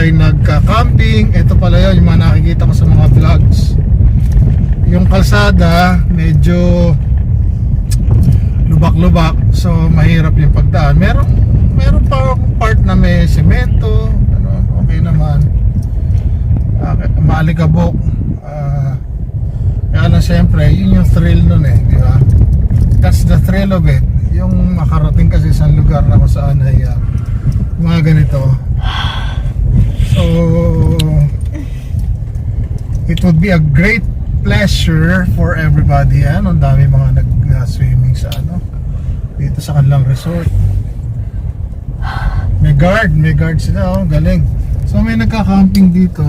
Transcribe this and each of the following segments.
ay nagka-camping. Ito pala yun, yung mga nakikita ko sa mga vlogs. Yung kalsada medyo lubak-lubak, so mahirap yung pagdaan. Meron pa part na may semento, ano, okay naman. Maalikabok. Kaya lang siyempre, yun yung thrill nun eh, di ba? That's the thrill of it. Yung makarating kasi sa lugar na kung saan ay mga ganito. So it would be a great pleasure for everybody. Ang dami mga nag-swimming sa dito sa kanilang resort. May guard sila, galing. So may nagka-camping dito.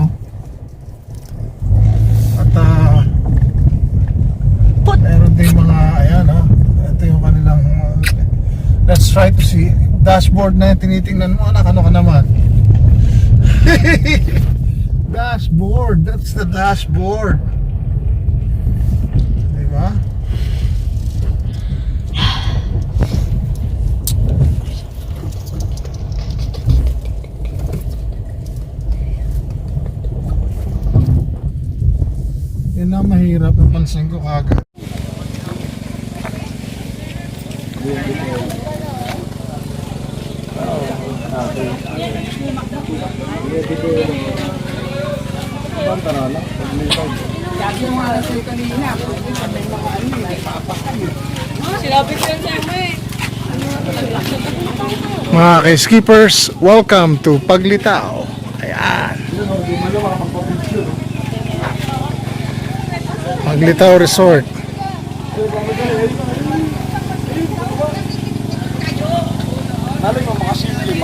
At meron din mga ito yung kanilang let's try to see dashboard na yung tinitingnan mo. Anak, ano ka naman? Dashboard, that's the dashboard. Diba? Yan na mahirap, napansin ko kagad. Mga ka-skippers, welcome to Paglitao. Ayan, Paglitao Resort. Naling mo makasimple,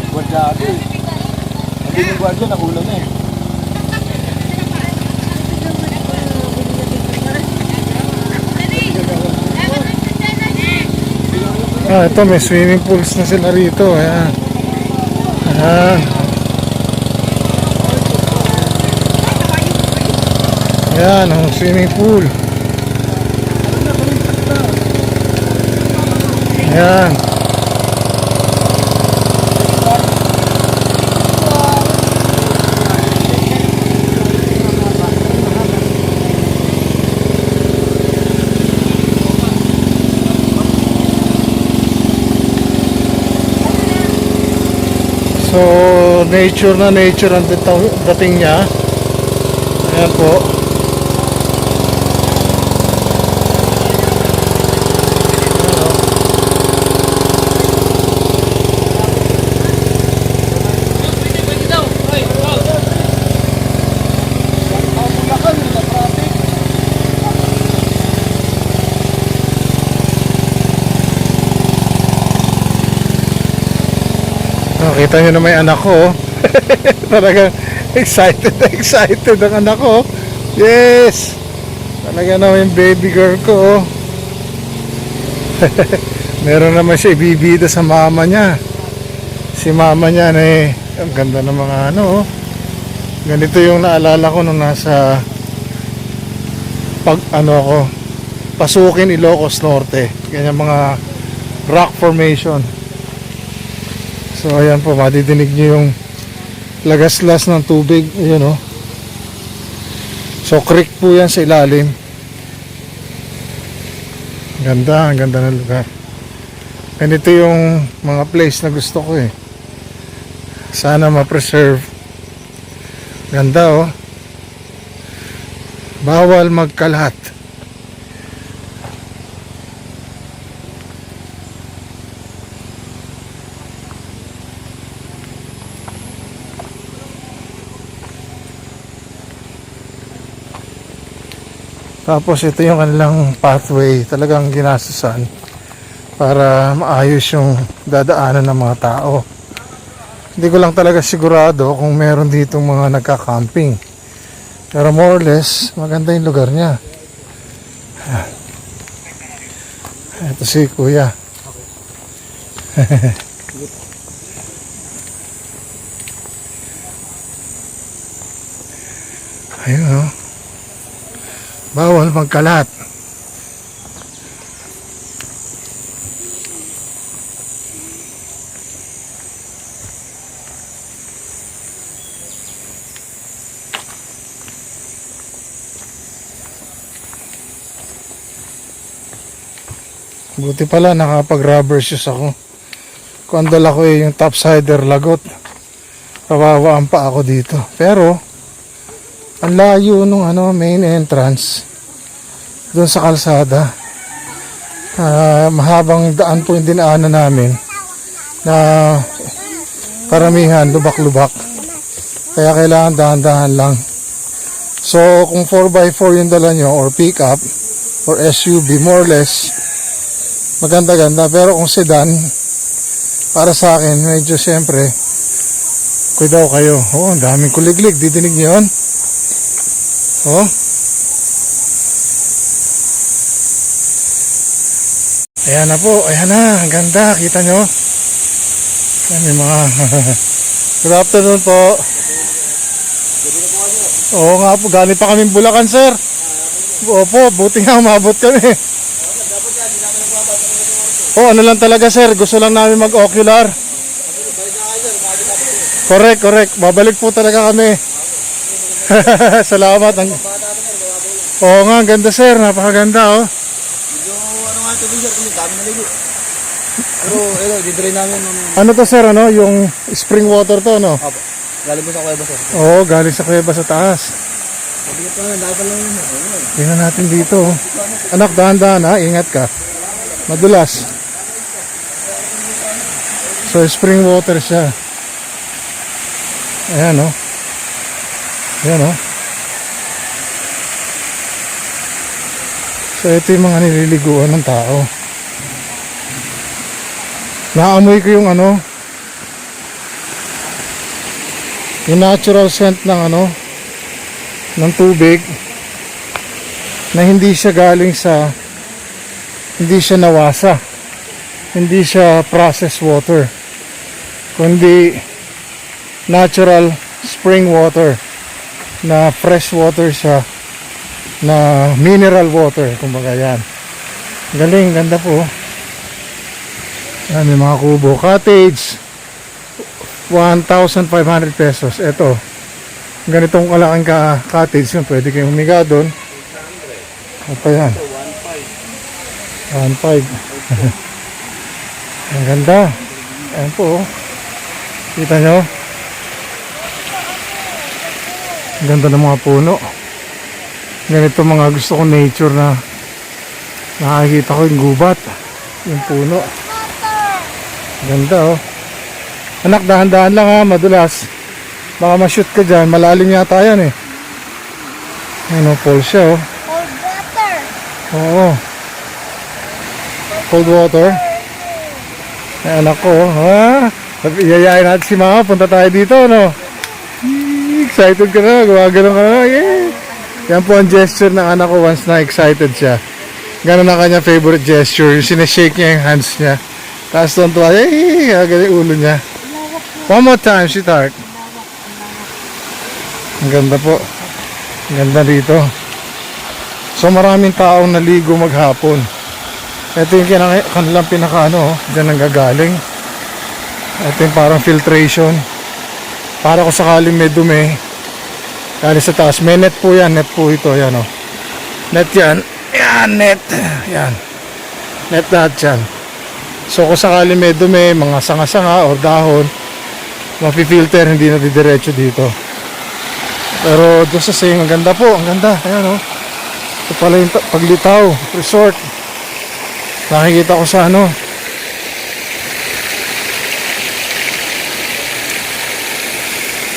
Guardado eh. Hindi yung guardia, nakulang na eh. Ito may swimming pools na sila rito. Ayan. Ayan. Ayan ang swimming pool. Ayan. So nature na nature ang dating niya. Ayan po. Kita nyo na may anak ko. Talagang excited ang anak ko. Yes, talaga na yung baby girl ko. Meron naman siya ibibida sa mama niya. Si mama niya ang ganda ng mga ganito yung naalala ko nung nasa Pasukin, Ilocos Norte. Ganyan mga rock formation. So ayan po, madidinig nyo yung lagaslas ng tubig. Ayan So creek po yan sa ilalim. Ganda, ang ganda ng lugar. Ganito yung mga place na gusto ko eh. Sana ma-preserve. Ganda Bawal magkalat. Tapos ito yung kanilang pathway, talagang ginastusan para maayos yung dadaanan ng mga tao. Hindi ko lang talaga sigurado kung meron ditong mga nagka-camping. Pero more or less, maganda yung lugar niya. Ito si Kuya. Ayun bawal magkalat. Buti pala nakapag rubber shoes ako. Kung ang dala ko yung topsider lagot, kawawa ang pa ako dito. Pero ang layo nung main entrance doon sa kalsada. Mahabang daan po yung dinaanan namin na karamihan lubak-lubak. Kaya kailangan dahan-dahan lang. So kung 4x4 yung dala nyo or pickup or SUV, more or less maganda-ganda. Pero kung sedan, para sa akin medyo siyempre daw kayo. Oh, ang daming kuliglig, didinig niyo yun? Oh, ayan na po, ayan na, ang ganda, kita nyo. Ayan, may mga good afternoon po. Oo nga po, galing pa kaming Bulacan, sir. Opo, buti nga umabot kami. Oh, ano lang talaga, sir, gusto lang namin mag-ocular. Correct, babalik po talaga kami. Salamat. Oo nga, ang ganda, sir, napakaganda, oh. Ano nga ito, sir? Kung dami na ligo. Pero, didrain namin. Ano to, sir, yung spring water to, no? Opo. Galing mo sa kuweba, sir. Oo, galing sa kuweba sa taas. Sabi ko na, dapat lang yun. Tingnan natin dito, oh. Anak, dahan-dahan, ha? Ingat ka. Madulas. So, spring water siya. Ayan, oh. Ayan, oh. So, ito yung mga nililiguan ng tao. Naamoy ko yung yung natural scent ng ng tubig na hindi siya galing sa, hindi siya nawasa, hindi siya processed water, kundi natural spring water, na fresh water siya, na mineral water, kumbaga. Yan, galing, ganda po. Yan, may mga kubo. Cottage 1,500 pesos. Ito, ganitong kalaking cottage yun, pwede kayong humiga doon. Ito yan, 1,500. Ang ganda. Ayan po, oh. Kita nyo, ang ganda ng mga puno. Ganito mga gusto ko nature na nakikita ko, yung gubat, yung puno. Ganda, oh. Anak, dahan-dahan lang, ha, madulas. Baka ma-shoot ka dyan, malalim yata yan, eh. Ano, fall siya, oh. Cold water. Oo. Cold water. Ay, anak ko, ha? Iyayain natin si mama, punta tayo dito, no? Excited ka na, gumagano ka na, yeah. Yan po ang gesture ng anak ko once na excited siya. Ganun na kanya favorite gesture, yung sinashake niya yung hands niya. Tapos tuwa, eh, gagawin ulo niya. One more time, sweetheart. Ang ganda po. Ang ganda dito. So maraming taong naligo maghapon. Ito yung kanilang pinaka dyan nanggagaling. Ito yung parang filtration. Para kung sakaling may dumi, galing sa taas. May net po yan. Net po ito. Yan, oh. Net yan. Yan, net. Yan. Net lahat yan. So kung sakaling may dumi, mga sanga-sanga o dahon, mapi-filter, hindi na didiretso dito. Pero doon sa sing, ang ganda po. Ang ganda. Ayan, oh. Ito pala yung Paglitaw Resort. Nakikita ko sa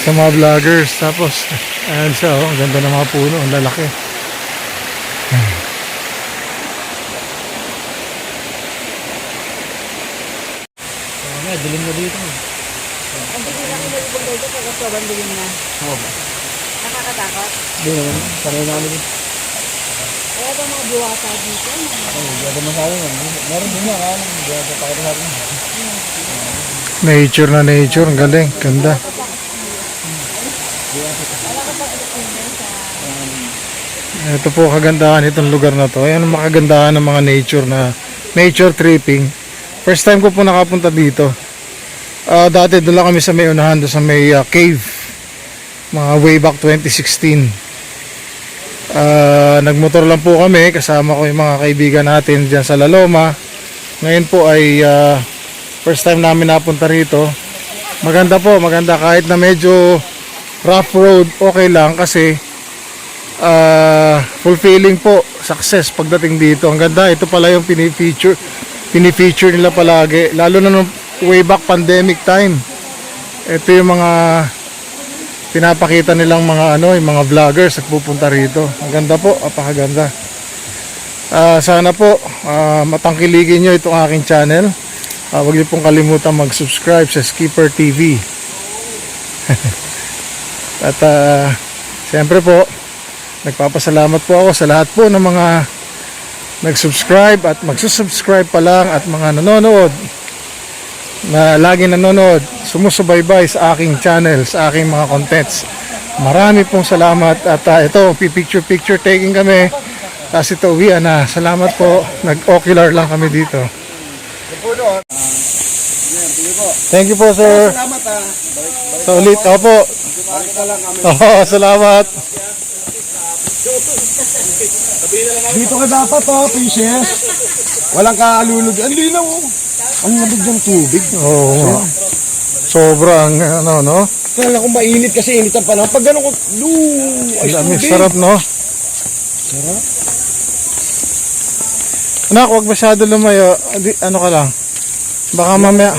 sa mga vloggers. Tapos ayan siya, oh. Ang ganda ng mga puno. Ang lalaki. Dilim na dito. Ang dilim na kinulubog dito kasi sobrang dilim na. Oo ba? Nakakatakot. Hindi naman. Sanay namin. Kaya ba mga diwata dito? Hindi ako masabi. Meron din na. Hindi ako pakita natin. Nature na nature. Ang galing. Ganda. Ito po kagandahan itong lugar na to. Ayan ang makagandahan ng mga nature tripping. First time ko po nakapunta dito. Dati doon lang kami sa may unahan, doon sa may cave. Mga way back 2016. Nagmotor lang po kami, kasama ko yung mga kaibigan natin dyan sa La Loma. Ngayon po ay first time namin napunta rito. Maganda po, maganda kahit na medyo rough road, okay lang kasi fulfilling po, success pagdating dito. Ang ganda, ito pala yung pinifeature nila palagi, lalo na nung way back pandemic time. Ito yung mga pinapakita nilang mga yung mga vloggers nagpupunta rito. Ang ganda po, apakaganda. Sana po matangkiligin nyo itong aking channel. Huwag niyo pong kalimutan mag-subscribe sa Skipper TV. At siyempre po, nagpapasalamat po ako sa lahat po ng mga nag-subscribe at magsusubscribe pa lang at mga nanonood na lagi nanonood, sumusubaybay sa aking channel, sa aking mga contents. Marami pong salamat at ito, picture taking kami. Tapos ito, uwian na. Salamat po. Nag-ocular lang kami dito. Thank you po, sir. Salamat ah. Sa ulit. Opo. Oo, salamat. Dito ka dapat fishes. Walang kalulog. Ang linaw oh. Ang labig ng tubig. Oo nga. Sobrang, no? Kala ko mainit kasi init ang panahon. Pag gano'n ko, ay Dami, tubig. sarap, no? Sarap. Anak, huwag masyado lumayo. Ano ka lang? Baka mamaya.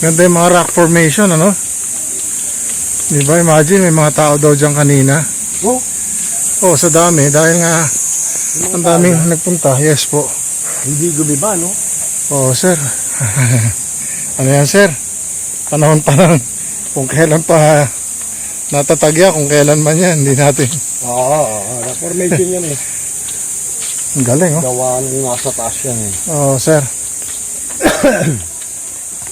Ganda yung mga rock formation, ano? Di ba? Imagine, may mga tao daw dyan kanina. Oh, Oo, sa dami. Dahil nga, ang daming nagpunta. Yes po. hindi gumiba, no? Oo, sir. Ano yan, sir? Panahon pa lang. Kung kailan pa natatagya, kung kailan man yan, hindi natin. Oo, formation yan eh. Ang galing, oh. Gawa nung nasa taas yan eh. Oo, sir.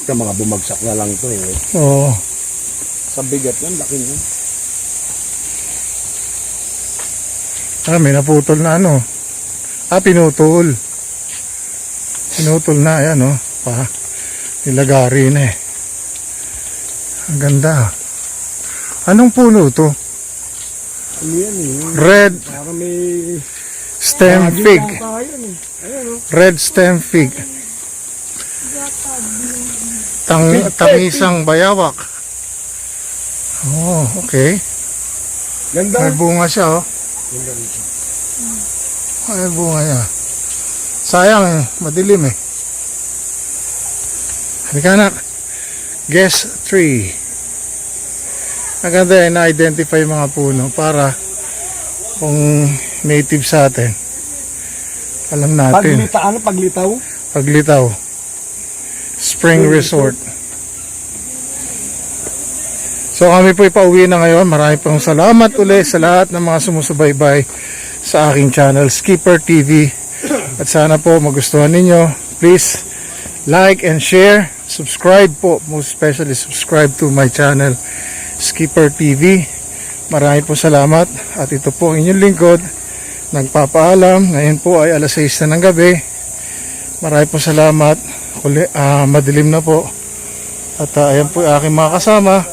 Ito mga bumagsak na lang to eh. Oo. Sa bigat yan, laki yan. May naputol na ano. Pinutol. Pinutol na, ayan, oh. Nilagari na eh. Ang ganda. Anong puno to? Ano yan eh? Red Para may... stem fig. Ayan eh. Ayan oh. Red stem fig. Tangisang bayawak. Oh, okay. Ganda. May bunga siya, oh. Ganda rito. May bunga niya. Sayang, madilim eh. Halika anak. Guess 3. Maganda eh, na-identify yung mga puno para kung native sa atin, alam natin. Paglitaw? Paglitaw. Spring Resort. So kami po ipauwi na ngayon. Marami pong salamat ulit sa lahat ng mga sumusubaybay sa aking channel, Skipper TV. At sana po magustuhan ninyo. Please like and share. Subscribe po. Most especially subscribe to my channel, Skipper TV. Marami po salamat. At ito po ang inyong lingkod. Nagpapaalam. Ngayon po ay alas 6 na ng gabi. Marami po salamat. Madilim na po. At ayan po yung aking mga kasama.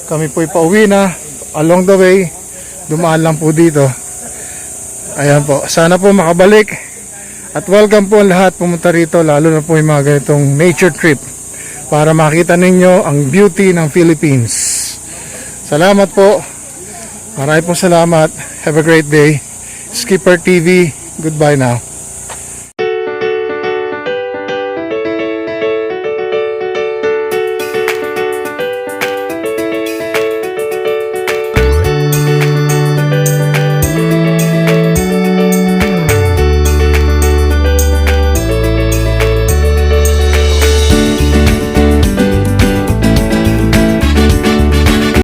Kami po ipauwi na. Along the way, dumaan lang po dito. Ayan po. Sana po makabalik. At welcome po ang lahat pumunta rito. Lalo na po yung mga ganitong nature trip. Para makita ninyo ang beauty ng Philippines. Salamat po. Marami pong salamat. Have a great day. Skipper TV. Goodbye now.